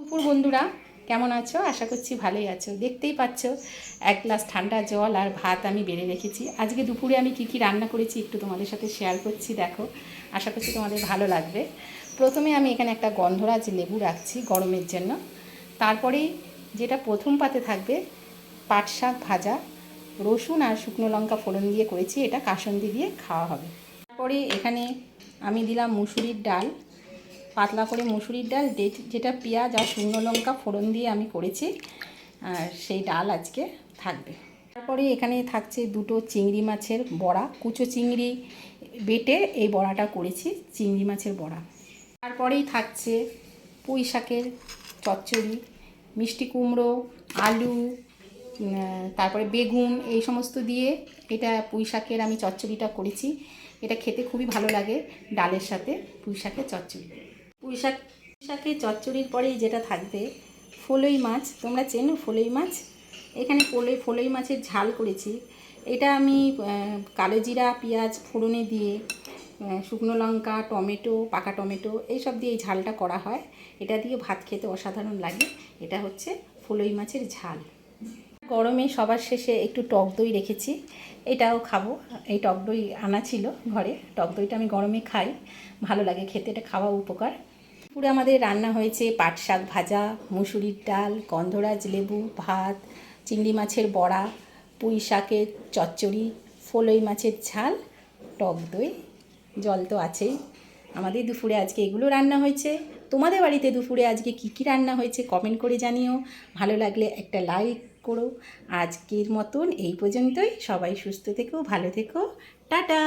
দুপুর বন্ধুরা, কেমন আছো? আশা করছি ভালোই আছো। দেখতেই পাচ্ছ এক গ্লাস ঠান্ডা জল আর ভাত আমি বেড়ে রেখেছি। আজকে দুপুরে আমি কি রান্না করেছি একটু তোমাদের সাথে শেয়ার করছি, দেখো। আশা করছি তোমাদের ভালো লাগবে। প্রথমে আমি এখানে একটা গন্ধরাজ লেবু রাখছি গরমের জন্য। তারপরেই যেটা প্রথম পাতে থাকবে পাট শাক ভাজা, রসুন আর শুকনো লঙ্কা ফোড়ন দিয়ে করেছি, এটা কাসুন্দি দিয়ে খাওয়া হবে। তারপরে এখানে আমি দিলাম মুসুরির ডাল, পাতলা করে মুসুরির ডাল, যেটা পেঁয়াজ আর শুকনো লঙ্কা ফোড়ন দিয়ে আমি করেছি, আর সেই ডাল আজকে থাকবে। তারপরে এখানে থাকছে দুটো চিংড়ি মাছের বড়া, কুচো চিংড়ি বেটে এই বড়াটা করেছি, চিংড়ি মাছের বড়া। তারপরেই থাকছে পুঁই শাকের চচ্চড়ি, মিষ্টি কুমড়ো, আলু, তারপরে বেগুন, এই সমস্ত দিয়ে এটা পুঁই শাকের আমি চচ্চড়িটা করেছি। এটা খেতে খুবই ভালো লাগে ডালের সাথে, পুঁই শাকের চচ্চড়ি। পুঁই শাকের চচ্চড়ির পরেই যেটা থাকবে ফলই মাছ। তোমরা চেনো ফলই মাছ? এখানে ফলই মাছের ঝাল করেছি। এটা আমি কালো জিরা পেঁয়াজ ফোড়নে দিয়ে শুকনো লঙ্কা টমেটো পাকা টমেটো এইসব দিয়ে এই ঝালটা করা হয়। এটা দিয়ে ভাত খেতে অসাধারণ লাগে। এটা হচ্ছে ফলই মাছের ঝাল। গরমে সবার শেষে একটু টক দই রেখেছি, এটাও খাবো। এই টক দই আনা ছিল ঘরে, টক দইটা আমি গরমে খাই, ভালো লাগে খেতে, এটা খাওয়া উপকার। পুরো আমাদের রান্না হয়েছে পাট শাক ভাজা, মুসুরির ডাল, গন্ধরাজ লেবু, ভাত, চিংড়ি মাছের বড়া, পুঁই শাকের চচ্চড়ি, ফলই মাছের ঝাল, টক দই, জল তো আছেই। আমাদের দুপুরে আজকে এগুলো রান্না হয়েছে। তোমাদের বাড়িতে দুপুরে আজকে কী রান্না হয়েছে কমেন্ট করে জানিও। ভালো লাগলে একটা লাইক করো। আজকের মতন এই পর্যন্তই। সবাই সুস্থ থেকো, ভালো থেকো, টাটা।